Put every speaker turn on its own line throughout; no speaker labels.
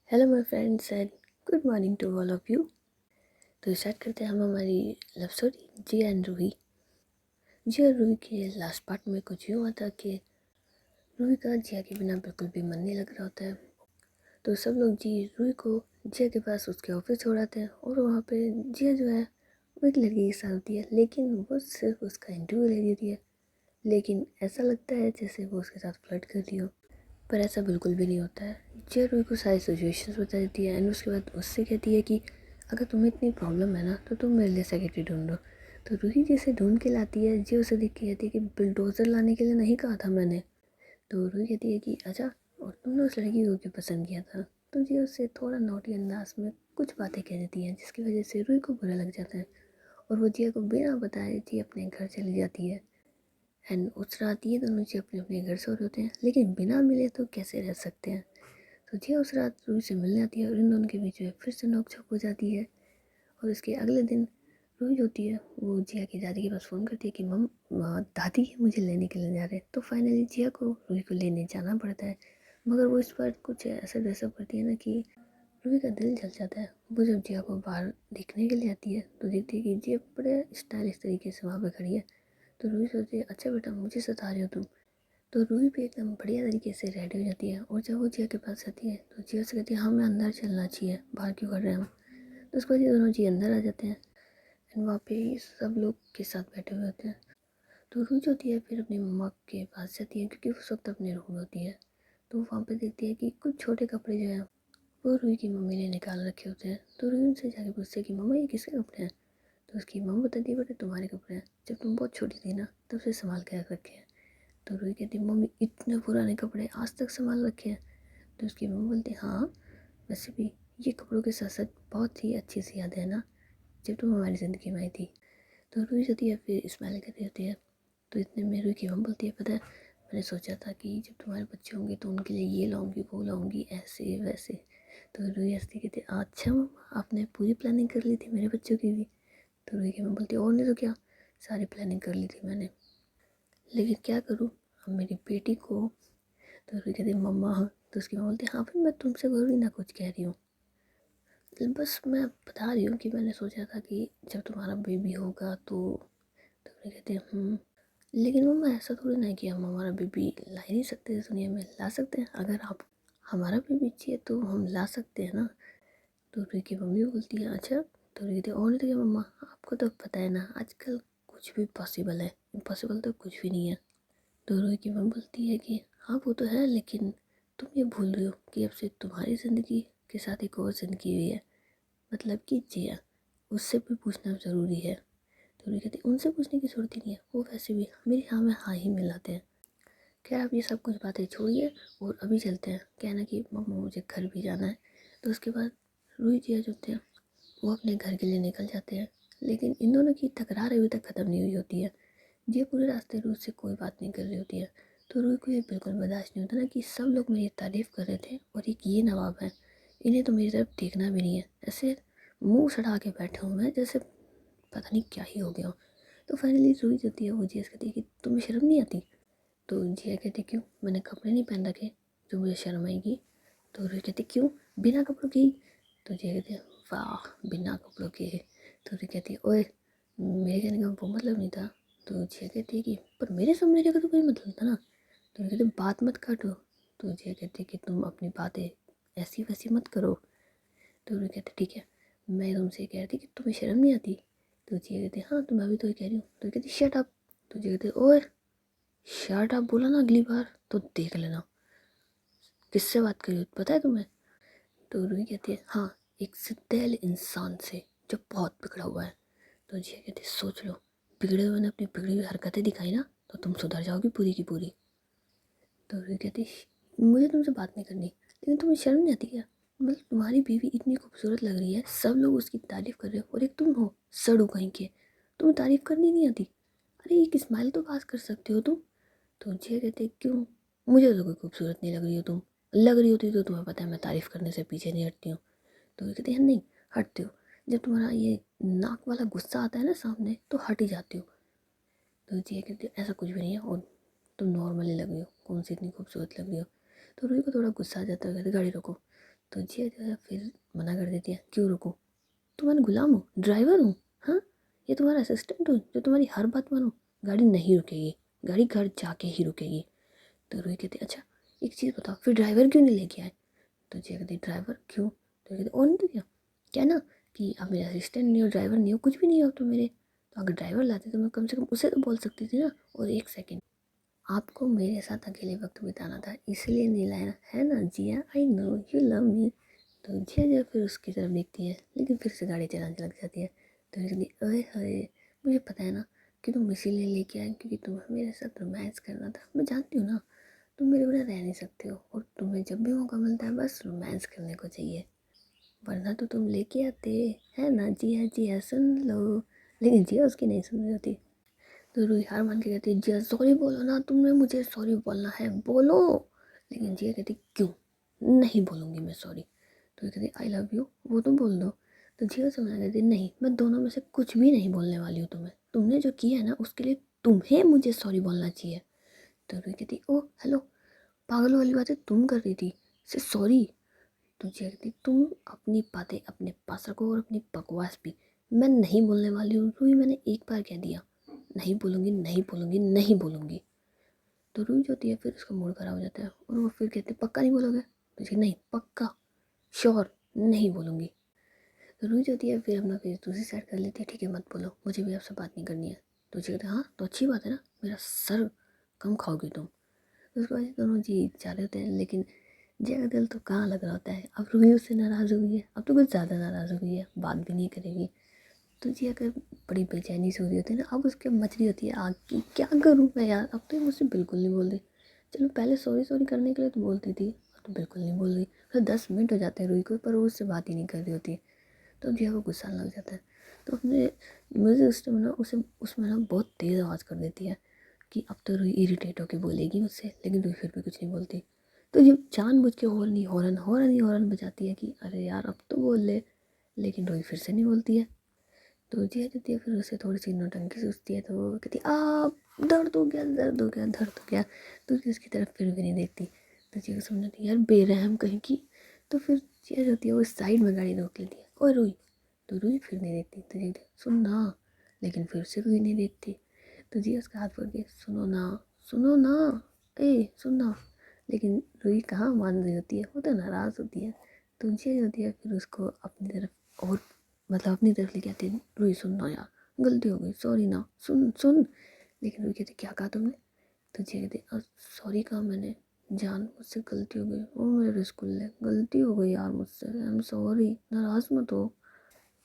Hello my friends and good morning to all of you. तो start करते हैं हम हमारी love story Jiya and Roohi. Jiya और रूही के लास्ट पार्ट में कुछ यूँ आता कि रूही का जिया के बिना बिल्कुल भी मन नहीं लग रहा होता है। तो सब लोग रूही को जिया के पास उसके ऑफिस छोड़ाते हैं और वहाँ पे जिया जो है वो एक लड़की के साथ होती है, लेकिन वो सिर्फ उसका इंटरव्यू ले रही होती है। लेकिन ऐसा लगता है जैसे वो उसके साथ फ्लर्ट कर रही हो, पर ऐसा बिल्कुल भी नहीं होता है। जिया रूही को सारी सिचुएशंस बता देती है एंड उसके बाद उससे कहती है कि अगर तुम्हें इतनी प्रॉब्लम है ना तो तुम मेरे लिए सेक्रेटरी ढूंढो। तो रूही जिसे ढूंढ के लाती है, जिया उसे देख के कहती है कि बुलडोज़र लाने के लिए नहीं कहा था मैंने। तो रूही कहती है कि अच्छा, और तुमने उस लड़की को क्यों पसंद किया था। तो जिया उससे थोड़ा नोटी अंदाज में कुछ बातें कह देती हैं जिसकी वजह से रूही को बुरा लग जाता है और वो जिया को बिना बताए जी अपने घर चली जाती है। एंड उस रात ये दोनों जी अपने अपने घर सो रहे होते हैं, लेकिन बिना मिले तो कैसे रह सकते हैं। तो जिया उस रात रूही से मिलने आती है और इन दोनों के बीच में फिर से नोकझोंक हो जाती है। और उसके अगले दिन रूही होती है वो जिया की दादी के पास फ़ोन करती है कि दादी मुझे लेने के लिए जा रहे हैं। तो फाइनली जिया को रूही को लेने जाना पड़ता है, मगर वो इस बार कुछ ऐसा ड्रेसअप करती है ना कि रूही का दिल जल जाता है। वो जब जिया को बाहर देखने के लिए आती है तो देखती है कि जिया बड़े स्टाइलिश तरीके से वहाँ पर खड़ी है। तो रूही सोचती है अच्छा बेटा मुझे सता रही हो तुम। तो रूही भी एकदम बढ़िया तरीके से रेडी हो जाती है और जब वो जिया के पास आती है तो जिया से कहती है हाँ मैं अंदर चलना चाहिए, बाहर क्यों कर रहे हैं हम। तो उसके बाद ये दोनों जी अंदर आ जाते हैं एंड वहाँ पे सब लोग के साथ बैठे हुए होते हैं। तो रूही जो होती है फिर अपनी मम्मा के पास जाती है क्योंकि वो सब अपने रूम में होती है। तो वहाँ पे देखती है कि कुछ छोटे कपड़े जो हैं वो रूही की मम्मी ने निकाल रखे होते हैं। तो रूही उनसे जाके पूछती है कि मम्मा ये किसके कपड़े हैं। तो उसकी मम्मा बताती है बेटा तुम्हारे कपड़े हैं, जब तुम बहुत छोटी थी ना तब से संभाल के रख रखे हैं। तो रूही कहती मम्मी इतने पुराने कपड़े आज तक संभाल रखे हैं। तो उसकी मम्मी बोलती हाँ वैसे भी ये कपड़ों के साथ साथ बहुत ही अच्छी सी यादें हैं ना जब तुम हमारी ज़िंदगी में आई थी। तो रूही होती है फिर स्माइल कर रही होती है। तो इतने में रूही की मम्मी बोलती है पता है मैंने सोचा था कि जब तुम्हारे बच्चे होंगे तो उनके लिए ये लाऊंगी वो लाऊंगी ऐसे वैसे। तो रूही हंसती कहती अच्छा मम्मा आपने पूरी प्लानिंग कर ली थी मेरे बच्चों की भी। तो रूही की मम्मी बोलती और नहीं तो क्या, सारी प्लानिंग कर ली थी मैंने, लेकिन क्या करूँ अब मेरी बेटी को। तो रूही कहती मम्मा हाँ। तो उसकी मम्मी बोलती हाँ फिर मैं तुमसे थोड़ी ना कुछ कह रही हूँ, बस मैं बता रही हूँ कि मैंने सोचा था कि जब तुम्हारा बेबी होगा तो रूही कहती लेकिन मम्मा ऐसा थोड़ी ना है कि हम हमारा बेबी ला ही नहीं सकते, इस दुनिया में ला सकते हैं, अगर आप हमारा बेबी चाहिए तो हम ला सकते हैं ना। तो रूही की मम्मी बोलती है अच्छा। तो रूही कहती और नहीं तो क्या मम्मा, आपको तो पता है ना आजकल कुछ भी पॉसिबल है, इम्पॉसिबल तो कुछ भी नहीं है। तो रूही की मम्मी बोलती है कि हाँ वो तो है, लेकिन तुम ये भूल रही हो कि अब से तुम्हारी ज़िंदगी के साथ एक और ज़िंदगी हुई है, मतलब कि जिया, उससे भी पूछना ज़रूरी है। तो रूही कहती उनसे पूछने की ज़रूरत ही नहीं है, वो वैसे भी मेरी हाँ में हाँ ही मिलाते हैं। खैर आप ये सब कुछ बातें छोड़िए और अभी चलते हैं, कहना कि मम्मा मुझे घर भी जाना है। तो उसके बाद रूही जिया जो थे वो अपने घर के लिए निकल जाते हैं, लेकिन इन दोनों की तकरार अभी तक ख़त्म नहीं हुई होती है। जिया पूरे रास्ते रूही से कोई बात नहीं कर रही होती है। तो रूही को ये बिल्कुल बर्दाश्त नहीं होता ना कि सब लोग मेरी तारीफ़ कर रहे थे और एक ये नवाब है, इन्हें तो मेरी तरफ देखना भी नहीं है, ऐसे मुंह सड़ा के बैठे हुए हैं जैसे पता नहीं क्या ही हो गया हो। तो फाइनली रूही जो होती है वो जिया से कहती है कि तुम्हें शर्म नहीं आती। तो जिया कहती क्यों, मैंने कपड़े नहीं पहन रखे जो मुझे शर्म आएगी। तो रूही कहती क्यों, बिना कपड़ों के ही। तो जिया कहती है वाह बिना कपड़ों के। तो रूही कहती है ओए मेरे कहने का वो मतलब नहीं था। तो जिया कहती है कि पर मेरे समझने का तो कोई मतलब था ना। तो रूही कहती बात मत काटो। तो जिया कहती है कि तुम अपनी बातें ऐसी वैसी मत करो। तो रूही कहती ठीक है, मैं तुमसे कह रही थी कि तुम्हें शर्म नहीं आती। तो जिया कहती हाँ तो मैं भी तो ये कह रही हूँ। तो कहती शट अप। तो जिया कहती ओए शर्ट आप बोला ना अगली बार तो देख लेना किससे बात करी हो, पता है तुम्हें। तो रूही कहती है हाँ एक सिद्देल इंसान से जो बहुत बिगड़ा हुआ है। तो जिया कहती है सोच लो, बिगड़े हुए ने अपनी बिगड़ी हुई हरकतें दिखाई ना तो तुम सुधर जाओगी पूरी की पूरी। तो रूही कहती मुझे तुमसे बात नहीं करनी, लेकिन तुम्हें शर्म नहीं आती क्या, मतलब तुम्हारी बीवी इतनी खूबसूरत लग रही है, सब लोग उसकी तारीफ़ कर रहे हो और एक तुम हो सड़ू कहीं के, तुम्हें तारीफ़ करनी नहीं आती। अरे एक स्माइल तो पास कर सकते हो तुम। तो जिया कहते क्यों, मुझे तो कोई खूबसूरत नहीं लग रही हो तुम, लग रही होती तो तुम्हें पता है मैं तारीफ़ करने से पीछे नहीं हटती हूँ। तो वो कहते हैं नहीं हटते हो, जब तुम्हारा ये नाक वाला गुस्सा आता है ना सामने तो हट ही जाती हो। तो जिया कहती ऐसा कुछ भी नहीं है और तुम नॉर्मली लग रही हो, कौन सी इतनी खूबसूरत लग रही हो। तो रूही को थोड़ा गुस्सा आ जाता है, कहते गाड़ी रोको। तो जिया जो है फिर मना कर देती है, क्यों रुको, तुम्हारा गुलाम हूँ, ड्राइवर हूँ, हाँ, ये तुम्हारा असिस्टेंट हूँ जो तुम्हारी हर बात मानो, गाड़ी नहीं रुकेगी, गाड़ी घर जाके ही रुकेगी। तो रूही कहती अच्छा एक चीज़ बताओ, फिर ड्राइवर क्यों नहीं लेके आए? तो जिया कहती ड्राइवर क्यों? तो कहते और नहीं तो क्या ना कि आप मेरे असिस्टेंट नहीं हो, ड्राइवर नहीं हो, कुछ भी नहीं हो तो मेरे, तो अगर ड्राइवर लाते तो मैं कम से कम उसे तो बोल सकती थी ना। और एक सेकंड, आपको मेरे साथ अकेले वक्त बिताना था इसलिए नहीं लाया है ना Jiya, I know you love me. तो जिया जो फिर उसकी तरफ देखती है लेकिन फिर से गाड़ी चलाने लग जाती है। तो कहती अरे अरे मुझे पता है ना कि तुम इसीलिए लेके आए क्योंकि तुम्हें मेरे साथ रोमांस करना था, मैं जानती हूँ ना तुम मेरे बिना रह नहीं सकते हो और तुम्हें जब भी मौका मिलता है बस रोमांस करने को चाहिए, वरना तो तुम लेके आते, है ना जिया सुन लो। लेकिन जिया उसकी नहीं सुन रही होती। तो रूही हार मान के कहती जिया सॉरी बोलो ना, तुमने मुझे सॉरी बोलना है बोलो। लेकिन जिया कहती क्यों नहीं बोलूँगी मैं सॉरी। तो ये कहती आई लव यू वो तो बोल दो। तो जिया से मना कहती नहीं मैं दोनों में से कुछ भी नहीं बोलने वाली हूँ तुम्हें, तुमने जो किया है ना उसके लिए तुम्हें मुझे सॉरी बोलना चाहिए। तो रूही कहती ओ हेलो, पागल वाली बातें तुम कर रही थी, से सॉरी। तो जिया कहती तुम अपनी बातें अपने पास रखो और अपनी बकवास भी, मैं नहीं बोलने वाली हूँ रूही, मैंने एक बार कह दिया नहीं बोलूँगी नहीं बोलूँगी नहीं बोलूँगी। तो रूही जो होती है फिर उसका मूड खराब हो जाता है और वो फिर कहती है पक्का नहीं बोलोगे? तो जी नहीं पक्का श्योर नहीं बोलूँगी। तो रूही जो होती है फिर अपना फेस दूसरी साइड कर लेती है, ठीक है मत बोलो मुझे भी आपसे बात नहीं करनी है। तो जी कहते हैं हाँ तो अच्छी बात है ना, मेरा सर कम खाओगी तुम। तो उसके बाद दोनों जी जा रहे होते हैं लेकिन जय का दिल तो कहाँ लग रहा होता है, अब रूही उससे नाराज़ हो गई है, अब तो कुछ ज़्यादा नाराज़ हो गई है, बात भी नहीं करेगी। तो जी अगर बड़ी बेचैनी से हो रही होती है ना, अब उसके मच रही होती है आग की, क्या करूँ मैं यार, अब तो ये मुझसे बिल्कुल नहीं बोल रही। चलो पहले सॉरी सॉरी करने के लिए तो बोलती थी, अब तो बिल्कुल नहीं बोल रही। फिर 10 मिनट हो जाते हैं रूही को पर वो उससे बात ही नहीं कर रही होती। तो जी को गुस्सा लग जाता है, तो अपने म्यूजिक सिस्टम ना उसे उसमें ना बहुत तेज़ आवाज़ कर देती है कि अब तो रूही इरिटेट होकर बोलेगी मुझसे, लेकिन रूही फिर भी कुछ नहीं बोलती। तो जब जानबूझ के हॉर्न बजाती है कि अरे यार अब तो बोल ले, लेकिन रूही फिर से नहीं बोलती है। तो जिया कहती है फिर उसे थोड़ी सी नौटंकी सूझती है, तो वो कहती है दर्द हो गया दर्द हो गया दर्द हो गया। तो जिया उसकी तरफ फिर भी नहीं देखती। तो जिया को समझ आती है यार बेरहम कहीं की। तो फिर जिया जो होती है वो साइड में गाड़ी रोक लेती है, ओए रुई। तो रुई फिर नहीं देखती, तो जिया सुन ना, लेकिन फिर से रुई नहीं देखती। तो जिया उसका हाथ पकड़ के सुनो ना ए सुनना। लेकिन रुई कहाँ मान रही होती है, वो तो नाराज़ होती है। तो जिया जो होती है फिर उसको अपनी तरफ और मतलब अपनी तरफ लेके आती है, रुई सुनना यार गलती हो गई सॉरी ना सुन सुन। लेकिन रुई कहती क्या कहा तुमने? तो जिया कहती सॉरी कहा मैंने, जान मुझसे गलती हो गई, वो मेरे स्कूल है गलती हो गई यार मुझसे, आई एम सॉरी नाराज़ मत हो।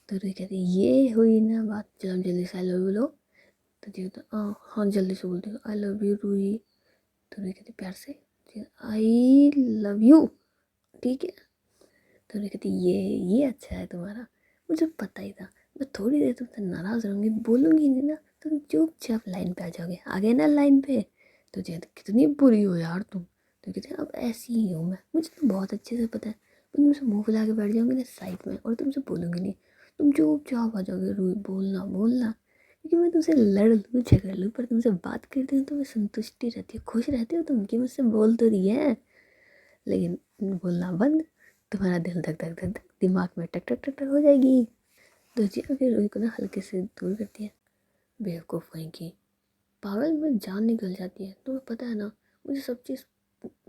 तो रुई कहती ये हुई ना बात, चलो जल्दी से आई लव यू बोलो। तो जिया कहता हाँ जल्दी से बोलती हूँ आई लव यू रुई। तो रुई कहती प्यार से आई लव यू, ठीक है। तो रुई कहती ये अच्छा है तुम्हारा, मुझे पता ही था, मैं थोड़ी देर तुमसे नाराज़ रहूँगी बोलूँगी नहीं ना, तुम चुपचाप लाइन पे आ जाओगे, आ गए ना लाइन पे। तो जय कितनी बुरी हो यार तुम। तो कहते अब ऐसी ही हूँ मैं, मुझे तो बहुत अच्छे से पता है, मैं तुमसे मुँह फुला के बैठ जाऊँगी ना साइड में और तुमसे बोलूँगी नहीं, तुम चुपचाप आ जाओगे रूही, बोलना बोलना। क्योंकि मैं तुमसे लड़ लूँ झगड़ लूँ पर तुमसे बात करती हूँ तो मैं संतुष्टि रहती है, खुश रहती हो तुम कि मुझसे बोल तो रही है, लेकिन बोलना बंद, तुम्हारा दिल धक धक धक धक दिमाग में टक टक टक टक हो जाएगी। तो जी फिर रूही को ना हल्के से दूर करती है, बेवकूफ़ कहीं की, पागल में जान निकल जाती है, तुम्हें पता है ना मुझे सब चीज़,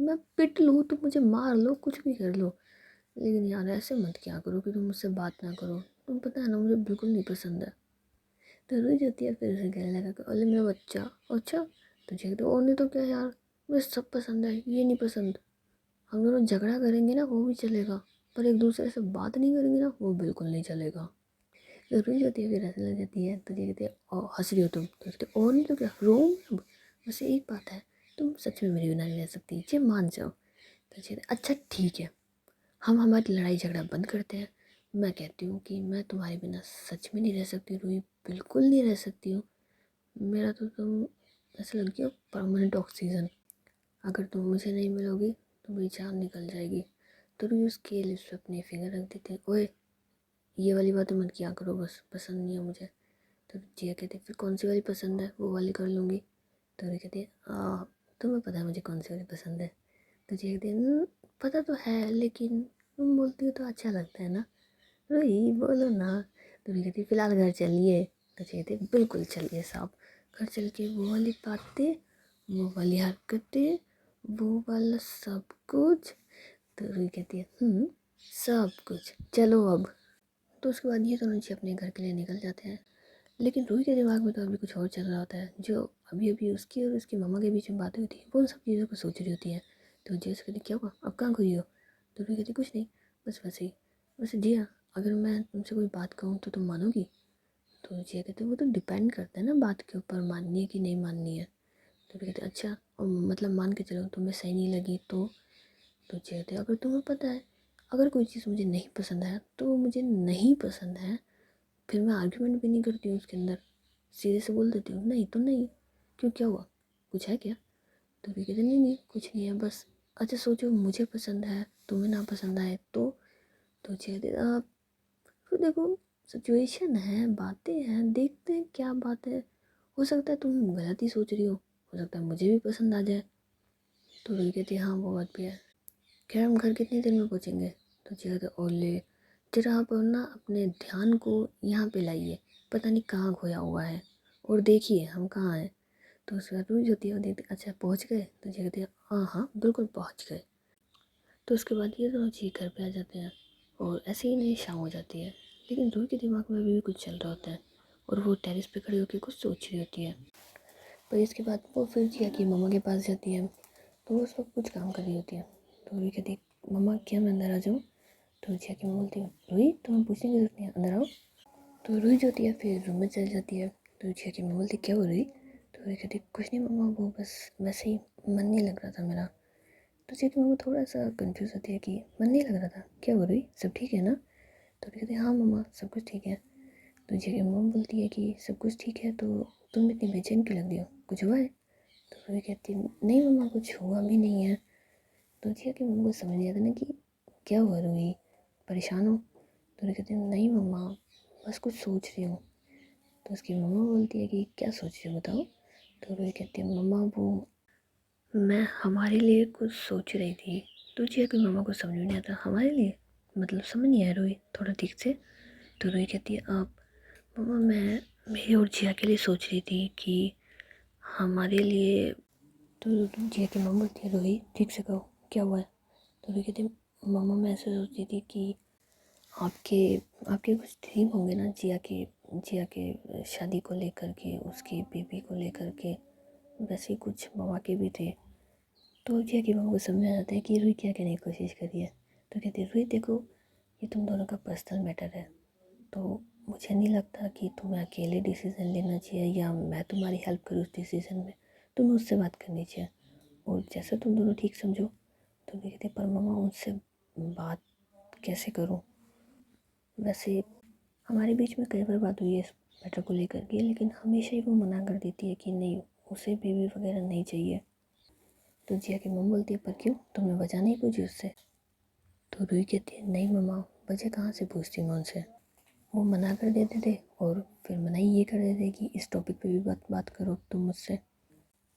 मैं पिट लूँ तुम मुझे मार लो कुछ भी कर लो, लेकिन यार ऐसे मत क्या करो कि तुम मुझसे बात ना करो, तुम पता है ना मुझे बिल्कुल नहीं पसंद है। तो रूही जाती है फिर उसे गले लगा कर अरे मेरा बच्चा अच्छा। तो जी तो और नहीं तो क्या यार, मुझे सब पसंद है ये नहीं पसंद, हम दोनों झगड़ा करेंगे ना वो भी चलेगा, पर एक दूसरे से बात नहीं करेंगे ना वो बिल्कुल नहीं चलेगा। तो रुई जाती है फिर हंसने लग जाती है, तो ये कहते हैं और हंस रही हो तुम? तो कहते और नहीं तो क्या रो, बस एक बात है, तुम सच में मेरे बिना नहीं रह सकती, ये मान जाओ। तो कहते अच्छा ठीक है, हम हमारी लड़ाई झगड़ा बंद करते हैं, मैं कहती हूँ कि मैं तुम्हारे बिना सच में नहीं रह सकती रुई, बिल्कुल नहीं रह सकती हूँ, मेरा तो तुम ऐसा लग गया परमानेंट ऑक्सीजन, अगर तुम मुझे नहीं मिलोगी तो मेरी जान निकल जाएगी। तो रुई उसके लिप्स पे अपनी फिंगर रख देते, ओए ये वाली बातें मत किया करो, बस पसंद नहीं है मुझे। तो जिया कहती फिर कौन सी वाली पसंद है वो वाली कर लूँगी। तो वो कहती है तुम्हें पता है मुझे कौन सी वाली पसंद है। तो जिया कहती है पता तो है लेकिन तुम बोलती हो तो अच्छा लगता है ना, रूही बोलो ना। तो रूही कहती फिलहाल घर चलिए। तो कहते बिल्कुल चलिए साहब। घर चल के वो वाली बातें, वो वाली हरकतें, वो वाला सब कुछ। तो रूही कहती है सब कुछ, चलो अब। तो उसके बाद ये दोनों जी अपने घर के लिए निकल जाते हैं। लेकिन रूही के दिमाग में तो अभी कुछ और चल रहा होता है। जो अभी अभी उसकी और उसकी मम्मा के बीच में बातें हुई थी, वो उन सब चीज़ों को सोच रही होती है। तो जी उसके कहती क्या हुआ, अब कहाँ गई हो। तो रूही कहती कुछ नहीं, बस वैसे ही। वैसे जिया, अगर मैं तुमसे कोई बात कहूँ तो तुम मानोगी। तो जिया कहते वो तो डिपेंड करता है ना बात के ऊपर, माननी है कि नहीं माननी है। तो भी कहते अच्छा, और मतलब मान के चलो तुम्हें सही नहीं लगी तो जिया कहते अगर तुम्हें पता है, अगर कोई चीज़ मुझे नहीं पसंद है तो वो मुझे नहीं पसंद है, फिर मैं आर्ग्यूमेंट भी नहीं करती हूँ उसके अंदर, सीधे से बोल देती हूँ नहीं तो नहीं। क्यों, क्या हुआ, कुछ है क्या। तो भी कहते नहीं नहीं कुछ नहीं है बस। अच्छा सोचो मुझे पसंद है तुम्हें ना पसंद आए तो कहते आप फिर देखो, सिचुएशन है, बातें हैं, देखते हैं क्या बात है। हो सकता है तुम गलत ही सोच रही हो सकता है मुझे भी पसंद आ जाए। तो रूही कहती हाँ वो बात भी है। खैर हम घर कितनी देर में पहुँचेंगे। तो जी कहते ओले जरा आप ना अपने ध्यान को यहाँ पे लाइए, पता नहीं कहाँ खोया हुआ है, और देखिए हम कहाँ हैं। तो उसके बाद रूही होती है वो देखते अच्छा पहुँच गए। तो जी कहती है हाँ हाँ बिल्कुल पहुँच गए। तो उसके बाद ये दोनों जी घर पे आ जाते हैं और ऐसे ही नहीं शाम हो जाती है। लेकिन रूही के दिमाग में अभी भी कुछ चल रहा होता है और वो टेरेस पे खड़ी होकर कुछ सोच रही होती है। पर इसके बाद वो फिर जिया की मम्मा के पास जाती है। तो वो उस वक्त कुछ काम कर रही होती है। तो रूही कहती मम्मा क्या मैं अंदर आ जाऊँ। तो जिया की मम्मा बोलती है रूही तुम्हें पूछने की जरूरत नहीं है, अंदर आओ। तो रूही जो होती है फिर रूम में चली जाती है। तो जिया की मम्मा बोलती क्या हो रही। तो रूही कहती कुछ नहीं मम्मा, वो बस वैसे ही मन नहीं लग रहा था मेरा। तो जिया की मम्मा थोड़ा सा कंफ्यूज होती है कि मन नहीं लग रहा था, क्या हो रही, सब ठीक है ना। तो कहते हाँ मम्मा सब कुछ ठीक है। तो जिया की मम्मा बोलती है कि सब कुछ ठीक है तो तुम इतनी बेचैन क्यों लग रही हो, कुछ हुआ है। तो रूही कहती नहीं मम्मा कुछ हुआ भी नहीं है। तो जिया की मम्मा को समझ नहीं आता ना कि क्या हुआ, रूही परेशान हो। तो रूही कहती नहीं मम्मा बस कुछ सोच रही हूँ। तो उसकी मम्मा बोलती है कि क्या सोच रही हो बताओ। तो रूही कहती है मम्मा वो मैं हमारे लिए कुछ सोच रही थी। तो जिया की मम्मा को समझ में नहीं आता हमारे लिए, मतलब समझ नहीं आया रूही थोड़ा ठीक से। तो रूही कहती है आप मम्मा मैं मेरी और जिया के लिए सोच रही थी कि हमारे लिए। तो जिया की मम्मा बोलती है रोही ठीक से कहो क्या हुआ है। तो रोही कहती मम्मा मैं ऐसे सोचती थी कि आपके आपके कुछ ड्रीम होंगे ना जिया के शादी को लेकर के, उसकी बेबी को लेकर के, वैसे ही कुछ मम्मा के भी थे। तो जिया की मम्मा को समझ आ जाता है कि रूही क्या कहने की कोशिश कर रही है। तो कहती है रूही देखो ये तुम दोनों का पर्सनल मैटर है, तो मुझे नहीं लगता कि तुम्हें अकेले डिसीज़न लेना चाहिए या मैं तुम्हारी हेल्प करूँ उस डिसीज़न में, तुम्हें उससे बात करनी चाहिए और जैसा तुम दोनों ठीक समझो। तो भी कहते पर मम्मा उनसे बात कैसे करूँ, वैसे हमारे बीच में कई बार बात हुई है इस मैटर को लेकर के, लेकिन हमेशा ही वो मना कर देती है कि नहीं उसे बेबी वगैरह नहीं चाहिए। तो जिया की मम्मा बोलती है पर क्यों, तुमने वजह नहीं पूछी उससे। तो रूही कहती है नहीं मम्मा वजह कहाँ से पूछती मैं उनसे, वो मना कर देते थे और फिर मना ही ये कर देते कि इस टॉपिक पे भी बात करो तुम मुझसे,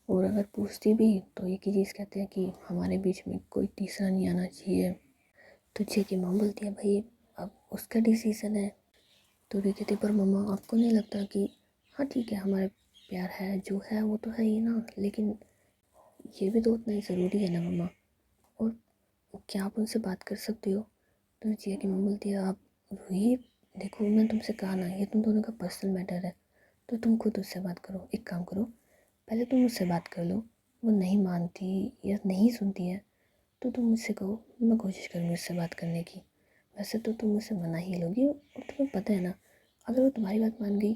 और अगर पूछती भी तो एक ही चीज़ कहते हैं कि हमारे बीच में कोई तीसरा नहीं आना चाहिए। तो जिया की मम्मा बोलती है भाई अब उसका डिसीज़न है। तो भी कहती पर मम्मा आपको नहीं लगता कि हाँ ठीक है हमारा प्यार है जो है वो तो है ही ना, लेकिन ये भी तो उतना ही ज़रूरी है ना मम्मा, और क्या आप उनसे बात कर सकते हो। तो जिया की मम्मा बोलती है आप रूही देखो मैं तुमसे कहा ना ये तुम दोनों का पर्सनल मैटर है, तो तुम खुद उससे बात करो, एक काम करो पहले तुम मुझसे बात कर लो, वो नहीं मानती या नहीं सुनती है तो तुम मुझसे कहो, मैं कोशिश करूँगी उससे बात करने की। वैसे तो तुम मुझसे मना ही लोगी और तुम्हें पता है ना अगर वो तुम्हारी बात मान गई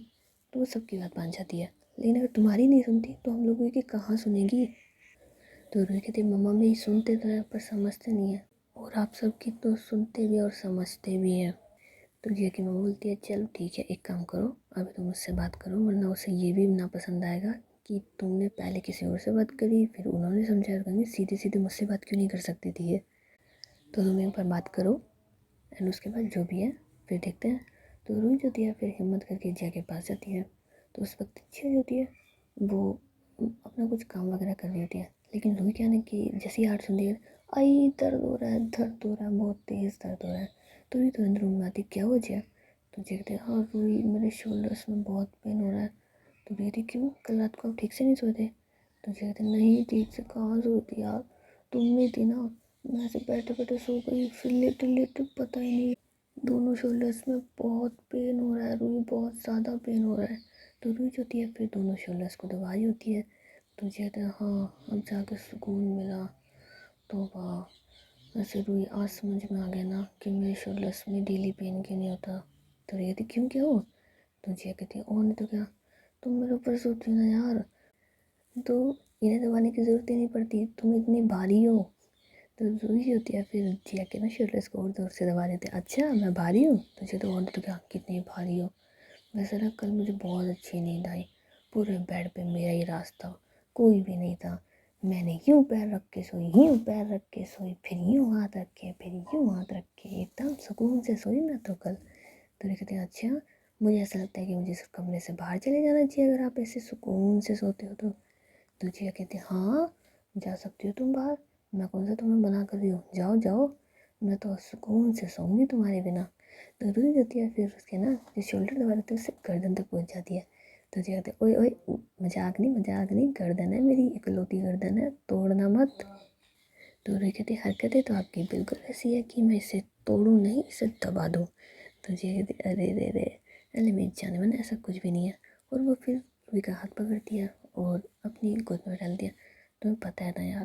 तो वो सबकी बात मान जाती है, लेकिन अगर तुम्हारी नहीं सुनती तो हम लोगों की कहाँ सुनेगी। तो रूही कहती मम्मा मेरी सुनते तो हैं पर समझते नहीं हैं, और आप सबकी तो सुनते भी और समझते भी हैं। तो जिया की मम्मा बोलती है चलो ठीक है एक काम करो अभी तुम मुझसे बात करो, वरना उसे ये भी ना पसंद आएगा कि तुमने पहले किसी और से बात करी फिर उन्होंने समझाया, कहेंगे सीधे सीधे मुझसे बात क्यों नहीं कर सकती थी ये। तो तुम एक बार बात करो एंड उसके बाद जो भी है फिर देखते हैं। तो रूही जो होती है फिर हिम्मत करके जिया के पास जाती है। तो उस वक्त जिया जो होती है वो अपना कुछ काम वगैरह कर रही होती है, लेकिन रूही क्या है ना कि जैसे ही हाथ सुनती है आई दर्द हो रहा है, दर्द हो रहा है, बहुत तेज़ दर्द हो रहा है। तो ये तो अंदर में आती, क्या हो जाए? तो देखते हाँ रूही, मेरे शोल्डर्स में बहुत पेन हो रहा है। तो कहती क्यों, कल रात को आप ठीक से नहीं सोते? तो कहते नहीं, ठीक से कहाँ सोती यार, तुम नहीं थी ना, मैं ऐसे बैठे बैठे सो गई, फिर लेटे लेटे पता ही नहीं, दोनों शोल्डर्स में बहुत पेन हो रहा है रूही, बहुत ज़्यादा पेन हो रहा है। तो रूही जो होती है फिर दोनों शोल्डर्स को दवाई होती है। तो कहते हैं हाँ, अब जाकर सुकून मिला। तो वाह, वैसे रूही आज समझ में आ गया ना कि मेरे शोल्डर्स में डेली पेन क्यों नहीं होता। तो ये कहती क्यों, क्या हो? तो जिया कहती है और नहीं तो क्या, तुम मेरे ऊपर सोती हो ना यार, तो इन्हें दबाने की ज़रूरत ही नहीं पड़ती, तुम इतनी भारी हो। तो रूही होती है फिर जिया के ना शोल्डर्स को और जोर से दबा देते हैं, अच्छा मैं भारी हूँ? तो जिया तो और नहीं तो क्या, कितनी भारी हो। वैसे ना कल मुझे बहुत अच्छी नींद आई, पूरे बेड पे मेरा ही राज था, कोई भी नहीं था। मैंने यूं पैर रख के सोई, यूं पैर रख के सोई, फिर यूं हाथ रख के, फिर यूं हाथ रख के, एकदम सुकून से सोई मैं तो कल। तो ये कहते हैं अच्छा, मुझे ऐसा लगता है कि मुझे इस कमरे से बाहर चले जाना चाहिए अगर आप ऐसे सुकून से सोते हो तो जिया कहते हैं हाँ, जा सकती हो तुम बाहर, मैं कौन सा तुम्हें मना कर रही हूँ, जाओ जाओ, मैं तो सुकून से सोऊंगी तुम्हारे बिना। तो रुक जाती है, फिर उसके ना जो शोल्डर दबा देते हैं उससे गर्दन तक पहुँच जाती है। तो जी कहते हैं ओए ओए, मजाक नहीं, गर्दन है मेरी, इकलौती गर्दन है, तोड़ना मत। तो रुई कहती हरकतें तो आपकी बिल्कुल ऐसी है कि मैं इसे तोड़ूँ नहीं, इसे दबा दूँ। तो जी कहती अरे रे रे, अरे मेरी जाने मन, ऐसा कुछ भी नहीं है। और वो फिर रुई का हाथ पकड़ दिया और अपनी गोद में डाल दिया। तुम्हें पता है ना यार,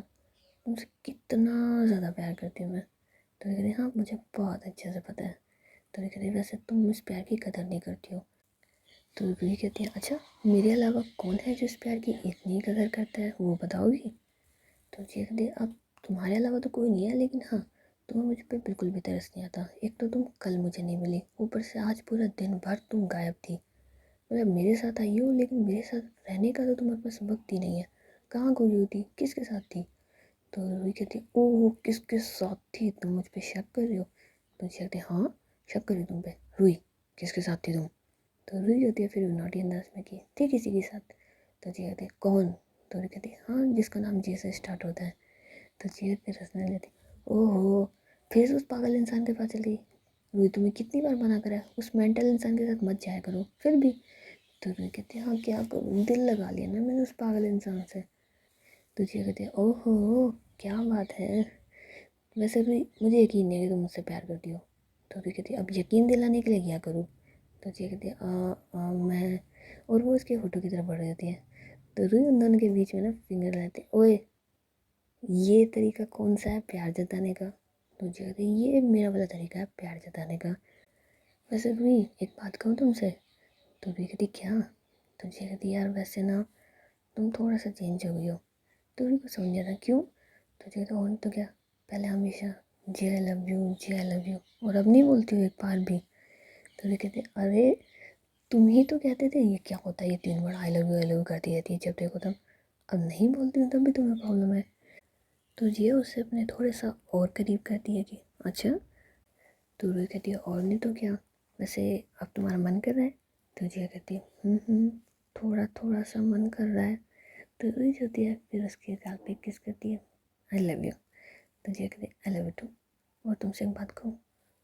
तुमसे कितना ज़्यादा प्यार करती हूँ मैं। तो कहती हाँ मुझे बहुत अच्छे से पता है। तो कहती वैसे तुम इस प्यार की कदर नहीं करती हो। तो रूही कहती है अच्छा, मेरे अलावा कौन है जो इस प्यार की इतनी कदर करता है, वो बताओगी? तो जी कहती है अब तुम्हारे अलावा तो कोई नहीं है, लेकिन हाँ, तुम्हें मुझ पर बिल्कुल भी तरस नहीं आता। एक तो तुम कल मुझे नहीं मिली, ऊपर से आज पूरा दिन भर तुम गायब थी। मतलब मेरे साथ आई हो, लेकिन मेरे साथ रहने का तो तुम्हारे पास वक्त ही नहीं है। कहाँ गई हुई थी, किसके साथ थी? तो रूही कहती ओह किसके साथ थी, तुम मुझ पर शक कर रही हो? तो जी कहती हाँ, शक कर रही तुम पे, रूही किसके साथ थी तुम? तो रुई होती है फिर नोटी अंदाज में कि थी किसी के साथ। तो जी कहती है कौन? तो रुई कहती है हाँ, जिसका नाम जी से स्टार्ट होता है। तो जी फिर हंसने लेती, ओहो, फिर से उस पागल इंसान के पास चली गई। रुई तुम्हें कितनी बार मना करा है उस मेंटल इंसान के साथ मत जाया करो, फिर भी? तो रुई कहती है हाँ क्या करूँ, दिल लगा लिया ना मैंने उस पागल इंसान से। तो जी कहती है ओहो, क्या बात है, वैसे भी मुझे यकीन नहीं है कि तुम मुझसे प्यार करती हो। तो रुई कहती है अब यकीन दिलाने के लिए क्या करूँ? तो जी कहती है मैं, और वो उसके होठों की तरफ बढ़ जाती है। तो रुई उन दोनों के बीच में ना फिंगर लगाते, ओए ये तरीका कौन सा है प्यार जताने का? तो जी कहती है ये मेरा वाला तरीका है प्यार जताने का। वैसे रुई एक बात कहूँ तुमसे? तो रुई कहती क्या? तो जी कहती यार वैसे ना तुम थोड़ा सा चेंज हो गई हो। तो रुई को समझ जाता क्यों? तो जी कहती और तो क्या, पहले हमेशा जी आई लव यू, जी आई लव यू, और अब नहीं बोलती हो एक बार भी? तो रुई कहती अरे तुम ही तो कहते थे ये क्या होता है, ये 3 बार आई लव यू करती रहती है जब देखो तब, अब नहीं बोलती हूँ तब भी तुम्हें प्रॉब्लम है? तो ये उससे अपने थोड़े सा और करीब करती है कि अच्छा। तो रूही कहती है और नहीं तो क्या, वैसे अब तुम्हारा मन कर रहा है? तो जिया कहती है थोड़ा थोड़ा सा मन कर रहा है। तो रूही जो होती है फिर उसके गाल पे किस करती है, आई लव यू। तो जिया कहती है आई लव यू टू। और तुमसे एक बात कहूँ,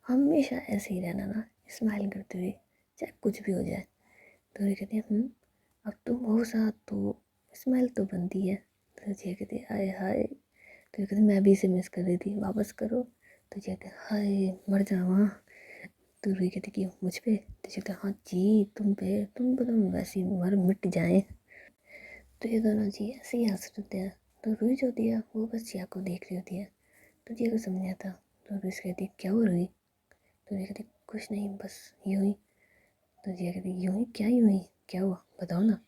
हमेशा ऐसे ही रहना ना, स्माइल करते हुए, चाहे कुछ भी हो जाए। तो ये कहती है अब तुम हो साथ तो स्मेल तो बनती है। तो जिया कहती है हाय हाय। तो ये कहती मैं भी इसे मिस कर रही थी, वापस करो। तो जिया कहती हाय मर जावा। तो रुई कहती कि मुझ पे? तो जिया कहती हाँ जी तुम पे, तुम तो वैसे ही मर मिट जाए। तो ये दोनों जी ऐसे ही हंस रहे हैं। तो रुई जो होती है वो बस जिया को देख रही होती है। तो जिया को समझ नहीं आता। तो रुई से कहती क्या हो रुई? तो जिया कहती कुछ नहीं, बस यूँ ही। तो जिया कहती यूँ ही, क्या यूँ ही, क्या हुआ बताओ ना?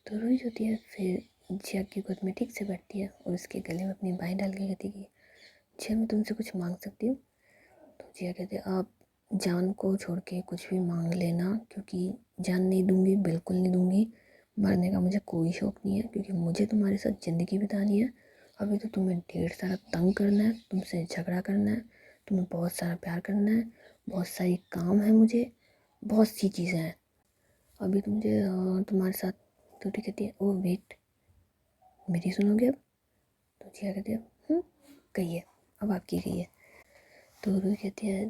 तो रुई होती है फिर जिया की गोद में ठीक से बैठती है और उसके गले में अपनी बाहें डाल के कहती कि जिया मैं तुमसे कुछ मांग सकती हूँ? तो जिया कहते आप जान को छोड़ के कुछ भी मांग लेना, क्योंकि जान नहीं दूंगी, बिल्कुल नहीं दूंगी। मरने का मुझे कोई शौक़ नहीं है, क्योंकि मुझे तुम्हारे साथ ज़िंदगी बितानी है। अभी तो तुम्हें ढेर सारा तंग करना है, तुमसे झगड़ा करना है, तुम्हें बहुत सारा प्यार करना है, बहुत सारी काम है मुझे, बहुत सी चीज़ें हैं अभी तो मुझे तुम्हारे साथ। तो ठीक कहती है ओ वेट, मेरी सुनोगे अब? तो जिया कहती है कहिए। अब आपकी गई है। तो रूही कहती है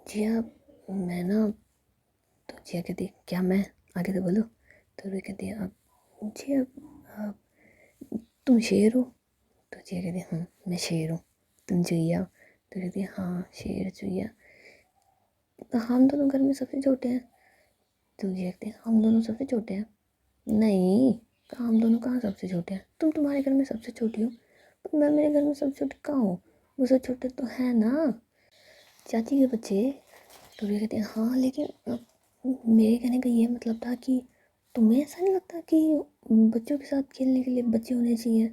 जिया मैं ना, तो जिया कहती है क्या मैं, आगे तो बोलो। तो रूही कहती है अब जिया तुम शेर हो। तो जिया कहती है मैं शेर हूँ। तुम चुईया। तो कहती है हाँ शेर चुईया। तो हम दोनों घर में सबसे छोटे हैं। तो जिया कहती है हम दोनों सबसे छोटे हैं। नहीं, हम दोनों कहाँ सबसे छोटे हैं, तुम तुम्हारे घर में सबसे छोटी हो, पर मैं मेरे घर में सबसे छोटी कहाँ हूँ, मुझसे छोटे तो है ना चाची के बच्चे। तो वे कहते हैं हाँ लेकिन मेरे कहने का ये मतलब था कि तुम्हें ऐसा नहीं लगता कि बच्चों के साथ खेलने के लिए बच्चे होने चाहिए।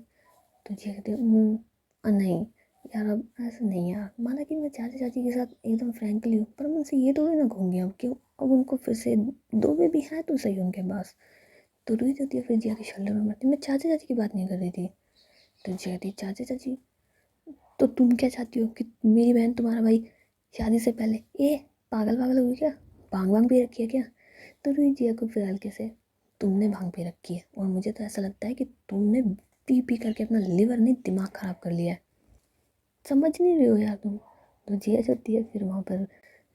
तो जी कहते हैं नहीं यार अब ऐसा नहीं यार, माना कि मैं चाचा चाची के साथ एकदम फ्रैंकली हूँ, पर मैं उनसे ये थोड़ी ना कहूँगी अब क्यों, अब उनको फिर से दो बेबी है तो सही उनके पास। तो रोहित होती है फिर जिया के शोल्डर में मारती, मैं चाचा चाची की बात नहीं कर रही थी। तो जिया कहती चाचा चाची, तो तुम क्या चाहती हो कि मेरी बहन तुम्हारा भाई शादी से पहले, ए पागल पागल हो गई क्या, भांग भांग पी रखी है क्या। तो रोहित जिया को फिर हल्के से, तुमने भांग पी रखी है और मुझे तो ऐसा लगता है कि तुमने पी पी करके अपना लिवर नहीं दिमाग ख़राब कर लिया है, समझ नहीं रहे हो यार तुम। तो जिया जाती है फिर वहाँ पर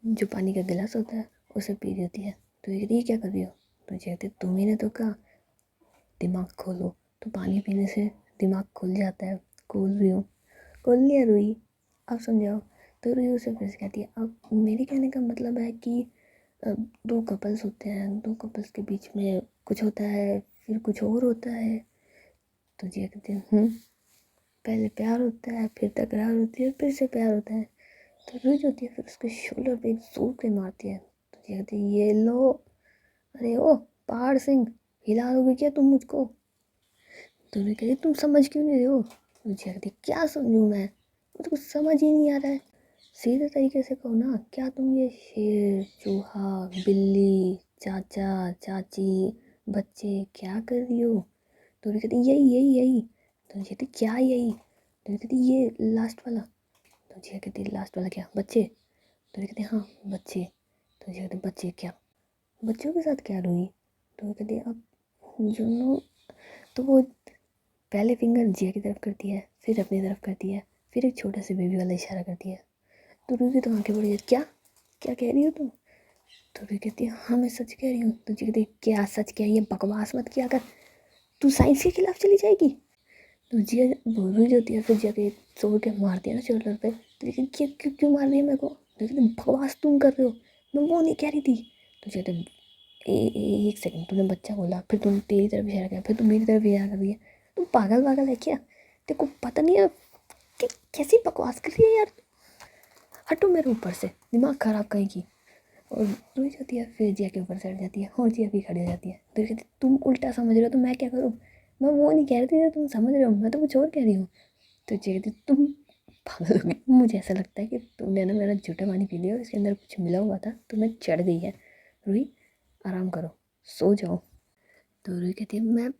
जो पानी का गिलास होता है उसे पी रही होती है। तो ये क्या कर रही हो। तो जिया कहती तुम्ही ने तो कहा दिमाग खोलो, तो पानी पीने से दिमाग खुल जाता है, खोल रही हूँ, खोल लिया रूही, अब समझाओ। तो रूही उसे फिर से कहती है अब मेरे कहने का मतलब है कि दो कपल्स होते हैं, दो कपल्स के बीच में कुछ होता है फिर कुछ और होता है। तो जिया कहती है पहले प्यार होता है फिर तकरार होती है फिर से प्यार होता है। तो रूही जो होती है फिर उसके शोल्डर पे एक जोर के मारती है। तो जिया कहती है ये लो, अरे ओ पहाड़ सिंह, हिला दोगे क्या तुम मुझको। तो रूही कहती तुम समझ क्यों नहीं रहे हो। तो जिया कहती क्या समझूँ मैं, मुझे कुछ समझ ही नहीं आ रहा है, सीधे तरीके से कहो ना, क्या तुम ये शेर चूहा बिल्ली चाचा चाची बच्चे क्या कर रही हो। तो कहती यही यही यही। तो कहती क्या यही। तो कहती ये लास्ट वाला। तो जिया कहती लास्ट वाला क्या बच्चे। तो कहती हाँ बच्चे। तो जिया कहती बच्चे क्या, बच्चों के साथ क्या रोई। तो कहती अब जुनू, तो वो पहले फिंगर जिया की तरफ करती है फिर अपनी तरफ करती है फिर एक छोटा सा बेबी वाला इशारा करती है। तो रूही की तो आंखें बड़ी, क्या क्या कह रही हो तुम। तो रूही कहती है हाँ मैं सच कह रही हूँ। तो जी कहती क्या सच क्या, ये बकवास मत किया कर, तू साइंस के खिलाफ चली जाएगी। तो जिया रूही जो होती है फिर जिया के जोर के मारती है ना शोल्डर पे। तो लेकिन क्यों क्यों क्यों मार रही है मेरे को। तो कहती बकवास तुम कर रहे हो, मैं वो नहीं कह रही थी। तो कहते एक सेकंड, तूने बच्चा बोला फिर तुम तेरी तरफ इशारा किया फिर तुम मेरी तरफ इशारा कर रही है, तुम पागल पागल है क्या, तेरे को पता नहीं है कि कैसी बकवास कर रही है यार, हटो मेरे ऊपर से, दिमाग ख़राब कहीं की। और रोई जाती है फिर जिया के ऊपर चढ़ जाती है और जिया भी खड़ी हो जाती है। तो कहती तुम उल्टा समझ रहे हो तो मैं क्या करूँ, मैं वो नहीं कह रही थी तुम समझ रहे हो, मैं तो कुछ और कह रही हूँ। तो जिया कहती तुम पागल हो गई, मुझे ऐसा लगता है कि तुमने ना मेरा झूठा पानी पी लिया और इसके अंदर कुछ मिला हुआ था तो मैं चढ़ गई है। रोई आराम करो, सो जाओ। तो रोई कहती है मैं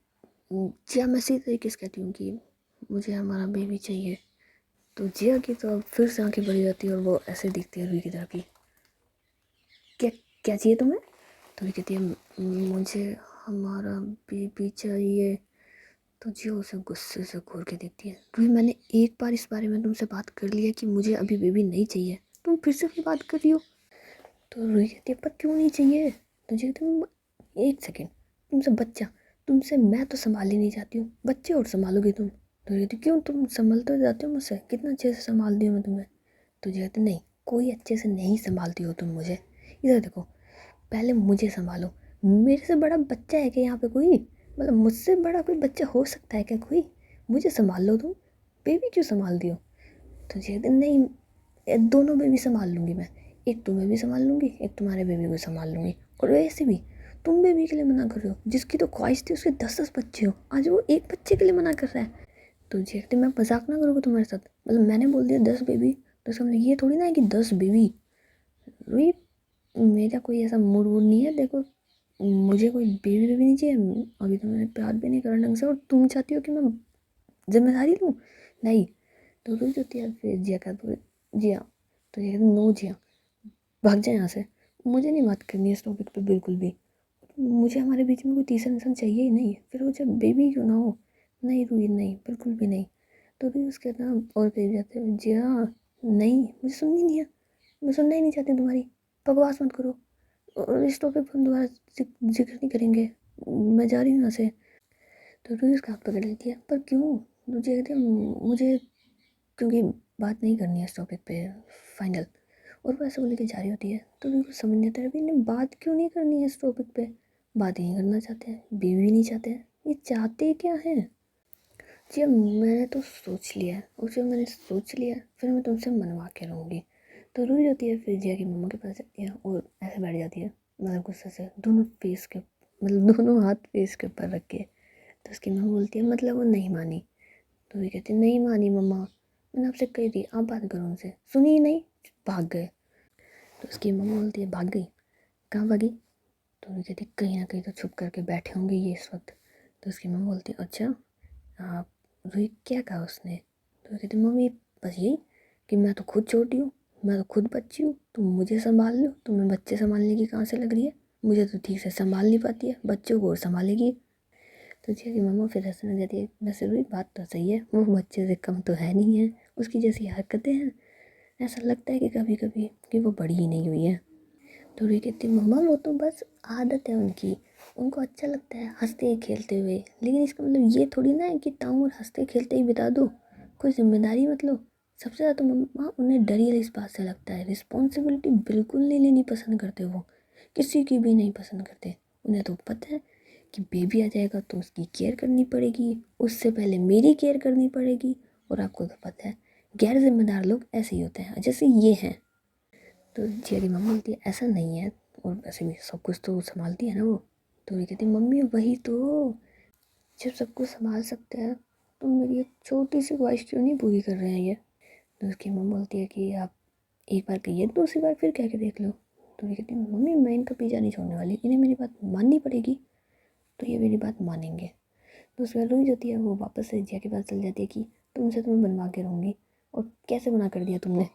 जिया मैं इसी तरीके से कहती हूँ कि मुझे हमारा बेबी चाहिए। तो जिया की तो अब फिर से आंखें बड़ी जाती है और वो ऐसे दिखती है रूही की तरफ की, क्या क्या चाहिए तुम्हें। तो ये कहती है मुझे हमारा बेबी चाहिए। तो जिया उसे गुस्से से घूर के देखती है, रूही मैंने एक बार इस बारे में तुमसे बात कर ली है कि मुझे अभी बेबी नहीं चाहिए, तुम फिर से भी बात कर रही हो। तो रूही कहती है पर क्यों नहीं चाहिए। तो जी तुम एक सेकेंड, तुमसे बच्चा, तुमसे मैं तो संभाल ही नहीं जाती हूँ, बच्चे और संभालोगी तुम। तो कहती क्यों, तुम संभल तो जाते हो मुझसे, कितना अच्छे से संभालती हूँ मैं तुम्हें। तो जी कहती नहीं कोई अच्छे से नहीं संभालती हो तुम मुझे, इधर देखो पहले मुझे संभालो, मेरे से बड़ा बच्चा है क्या यहाँ पे कोई, मतलब मुझसे बड़ा कोई बच्चा हो सकता है क्या कोई, मुझे संभाल लो तुम, बेबी क्यों संभाल दियो। तो जी कहती नहीं दोनों बेबी संभाल लूँगी मैं, एक तुम्हें भी संभाल लूँगी एक तुम्हारे बेबी को संभाल लूँगी। और वैसे भी तुम बेबी के लिए मना कर रहे हो, जिसकी तो ख्वाहिश थी उसके 10-10 बच्चे हो, आज वो एक बच्चे के लिए मना कर रहा है। तो जी कहती मैं मजाक ना करूँगा तुम्हारे साथ, मतलब मैंने बोल दिया 10 बेबी तो इसका मतलब ये थोड़ी ना है कि 10 बेबी। वही मेरा कोई ऐसा मूड वूड नहीं है, देखो मुझे कोई बेबी बेबी नहीं चाहिए, अभी तो मैंने प्यार भी नहीं करा ढंग से और तुम चाहती हो कि मैं जिम्मेदारी लूँ, नहीं। तो रुक जाती है फिर जिया का तो जिया, तो ये नो जिया भाग जाए यहाँ से, मुझे नहीं बात करनी है इस टॉपिक पे बिल्कुल भी, मुझे हमारे बीच में कोई तीसरा इंसान चाहिए ही नहीं, फिर वो जब बेबी क्यों ना हो, नहीं रुई नहीं बिल्कुल भी नहीं। तो भी उसके ना और कह जाते हैं जिया नहीं, मुझे सुननी नहीं है, मैं सुनना ही नहीं चाहती तुम्हारी, बकवास मत करो और इस टॉपिक पर हम दोबारा जिक्र नहीं करेंगे, मैं जा रही हूँ यहाँ से। तो रूही उसका हाथ पकड़ लेती है, पर क्यों? मुझे कहती है मुझे क्योंकि बात नहीं करनी है इस टॉपिक पे, फाइनल। और वो ऐसे बोल के जा रही होती है। तो रूही को समझ नहीं आता है अभी इन्हें बात क्यों नहीं करनी है इस टॉपिक पे, बात ही नहीं करना चाहते हैं, बीवी नहीं चाहते हैं, ये चाहते क्या हैं? जी मैंने तो सोच लिया है, और जब मैंने सोच लिया फिर मैं तुमसे मनवा के रहूँगी। तो रूही होती है, फिर जिया की मम्मा के पास जाती है और ऐसे बैठ जाती है, मतलब गुस्से से दोनों फेस के, मतलब दोनों हाथ फेस के ऊपर रख के। तो उसकी मम्मा बोलती है मतलब वो नहीं मानी? तो रूही कहती है नहीं मानी मम्मा, मैंने आपसे कही थी आप बात करो उनसे, सुनी ही नहीं, भाग गए। तो उसकी मम्मा बोलती है भाग गई? कहाँ भागी? तो रूही कहती है कहीं ना कहीं तो छुप करके बैठे होंगे ये इस वक्त। तो उसकी मम्मा बोलती है अच्छा, हाँ। रूही क्या कहा उसने? तो कहती मम्मी बस यही कि मैं तो खुद छोटी हूँ, मैं तो खुद बच्ची हूँ, तुम मुझे संभाल लो, तुम्हें बच्चे संभालने की कहाँ से लग रही है, मुझे तो ठीक से संभाल नहीं पाती है, बच्चों को और संभालेगी। तो जिया की मम्मा फिर हंसने लग जाती है, वैसे रूही बात तो सही है, वो बच्चे से कम तो है नहीं है, उसकी जैसी हरकतें हैं, ऐसा लगता है कि कभी कभी कि वो बड़ी ही नहीं हुई है। तो रूही कहती मम्मा वो तो बस आदत है उनकी, उनको अच्छा लगता है हंसते खेलते हुए, लेकिन इसका मतलब ये थोड़ी ना है कि ताउम्र हंसते खेलते ही बिता दो, कोई जिम्मेदारी मत लो। सबसे ज़्यादा तो मम्मा उन्हें डर ही इस बात से लगता है, रिस्पॉन्सिबिलिटी बिल्कुल नहीं लेनी पसंद करते वो, किसी की भी नहीं पसंद करते। उन्हें तो पता है कि बेबी आ जाएगा तो उसकी केयर करनी पड़ेगी, उससे पहले मेरी केयर करनी पड़ेगी। और आपको तो पता है गैर जिम्मेदार लोग ऐसे ही होते हैं जैसे ये हैं। तो जिया की मम्मा बोलती है ऐसा नहीं है, और वैसे भी सब कुछ तो संभालती है ना वो। तो ये कहती मम्मी वही तो, जब सब कुछ संभाल सकते हैं तो मेरी एक छोटी सी ख्वाहिश क्यों नहीं पूरी कर रहे हैं ये? तो उसकी मम्मा बोलती है कि आप एक बार कहिए दूसरी बार फिर कह के देख लो। तो ये कहती मम्मी मैं इनका पीछा नहीं छोड़ने वाली, इन्हें मेरी बात माननी पड़ेगी, तो ये मेरी बात मानेंगे। तो उसके बाद रुक जाती है, वो वापस से जिया के पास चल जाती है कि तुमसे तो मैं बनवा के रहूँगी, और कैसे बना कर दिया तुमने?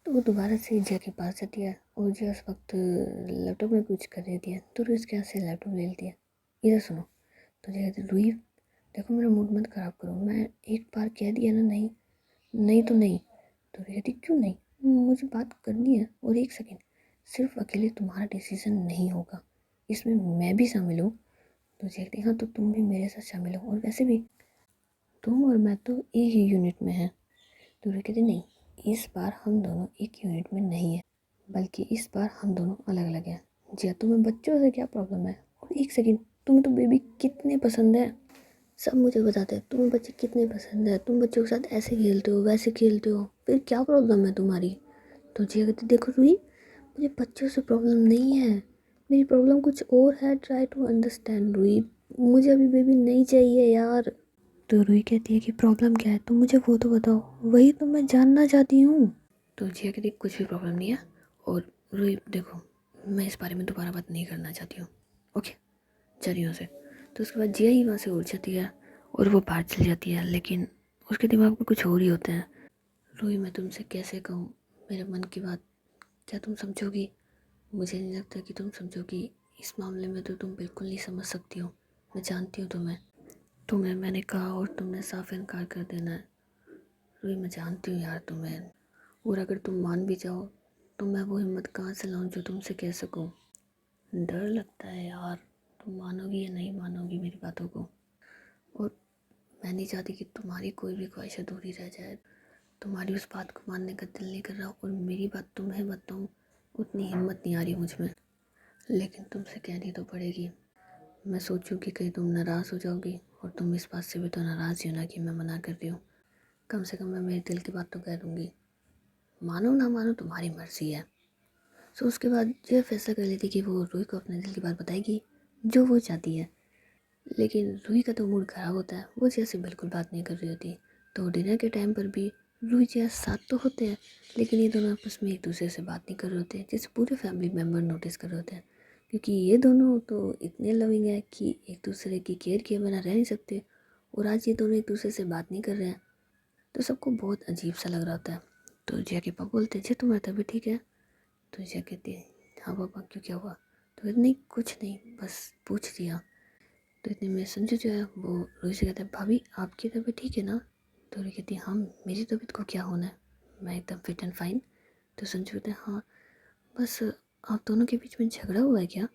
तो वो दोबारा से जिया के पास जाती है, और जिया उस वक्त लैपटॉप में कुछ कर रही है, तो रुई उसके हाथ से लैपटॉप ले लेती है, इधर सुनो। तो जिया कहती रुई देखो मेरा मूड मत ख़राब करो, मैं एक बार कह दिया ना नहीं, नहीं तो नहीं। तो रुई कहती क्यों नहीं, मुझे बात करनी है, और एक सेकेंड, सिर्फ अकेले तुम्हारा डिसीजन नहीं होगा, इसमें मैं भी शामिल हूँ। तो जिया कहती हाँ तो तुम भी मेरे साथ शामिल हो, और वैसे भी तुम और मैं तो एक ही यूनिट में हैं। तो रुई कहती नहीं, इस बार हम दोनों एक यूनिट में नहीं है, बल्कि इस बार हम दोनों अलग अलग हैं। जिया तुम्हें बच्चों से क्या प्रॉब्लम है? और एक सेकंड, तुम्हें तो बेबी कितने पसंद है, सब मुझे बताते हैं तुम्हें बच्चे कितने पसंद है, तुम बच्चों के साथ ऐसे खेलते हो वैसे खेलते हो, फिर क्या प्रॉब्लम है तुम्हारी? तो जिया कहती देखो रुई, मुझे बच्चों से प्रॉब्लम नहीं है, मेरी प्रॉब्लम कुछ और है, ट्राई टू अंडरस्टैंड रुई, मुझे अभी बेबी नहीं चाहिए यार। तो रुई कहती है कि प्रॉब्लम क्या है, तुम मुझे वो तो बताओ, वही तो मैं जानना चाहती हूँ। तो जिया कहती कुछ भी प्रॉब्लम नहीं है, और रुई देखो मैं इस बारे में दोबारा बात नहीं करना चाहती हूँ, ओके, चलिए यहाँ से। तो उसके बाद जिया ही वहाँ से उड़ जाती है और वो बाहर चली जाती है, लेकिन उसके दिमाग में कुछ और ही होता है। रुई मैं तुमसे कैसे कहूँ मेरे मन की बात, क्या तुम समझोगी? मुझे नहीं लगता कि तुम समझोगी, इस मामले में तो तुम बिल्कुल नहीं समझ सकती हो, मैं जानती हूँ तुम्हें मैंने कहा और तुमने साफ इनकार कर देना है। रुई मैं जानती हूँ यार तुम्हें, और अगर तुम मान भी जाओ तो मैं वो हिम्मत कहाँ से लाऊं जो तुमसे कह सकूं। डर लगता है यार, तुम मानोगी या नहीं मानोगी मेरी बातों को, और मैं नहीं चाहती कि तुम्हारी कोई भी ख्वाहिश अधूरी रह जाए। तुम्हारी उस बात को मानने का दिल नहीं कर रहा, और मेरी बात तुम्हें बताऊँ उतनी हिम्मत नहीं आ रही मुझ में, लेकिन तुमसे कहनी तो पड़ेगी। मैं सोचूं कि कहीं तुम नाराज़ हो जाओगी, और तुम इस बात से भी तो नाराज़ ही हो ना कि मैं मना कर रही हूँ। कम से कम मैं मेरे दिल की बात तो कह दूँगी, मानो ना मानो तुम्हारी मर्ज़ी है। सो उसके बाद यह फैसला कर लेती कि वो रूही को अपने दिल की बात बताएगी जो वो चाहती है। लेकिन रूही का तो मूड ख़राब होता है, वो जिया से बिल्कुल बात नहीं कर रही होती। तो डिनर के टाइम पर भी रूही जिया साथ तो होते हैं, लेकिन ये दोनों आपस में एक दूसरे से बात नहीं कर रहे होते, जिसे पूरे फैमिली मेम्बर नोटिस कर रहे होते हैं, क्योंकि ये दोनों तो इतने लविंग है कि एक दूसरे की केयर किए बिना रह नहीं सकते, और आज ये दोनों एक दूसरे से बात नहीं कर रहे हैं, तो सबको बहुत अजीब सा लग रहा होता है। तो जिया के पापा बोलते हैं जी तुम्हारी तबीयत ठीक है? तो जिया कहती है हाँ पापा क्यों क्या हुआ? तो कहते नहीं कुछ नहीं बस पूछ लिया। तो इतने में संजू जो है वो रोहित से कहता है भाभी आपकी तबीयत ठीक है ना? तो रोहित कहती है हाँ मेरी तबीयत को क्या होना है, मैं एकदम फिट एंड फाइन। तो संजू कहते हैं हाँ बस आप दोनों के बीच में झगड़ा हुआ है क्या?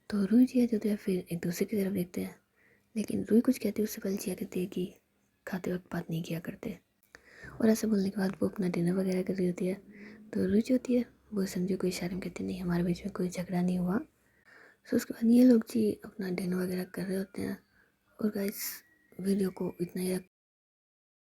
तो रूही जिया जो है फिर एक दूसरे की तरफ देखते हैं, लेकिन रूही कुछ कहती है उससे पहले जिया कहती है कि खाते वक्त बात नहीं किया करते। और ऐसे बोलने के बाद वो अपना डिनर वगैरह कर रही होती है। तो रूही जो होती है वो संजू को इशारे में कहती है नहीं हमारे बीच में कोई झगड़ा नहीं हुआ। सो उसके बाद ये लोग जी अपना डिनर वगैरह कर रहे होते हैं। और गाइस वीडियो को इतना ही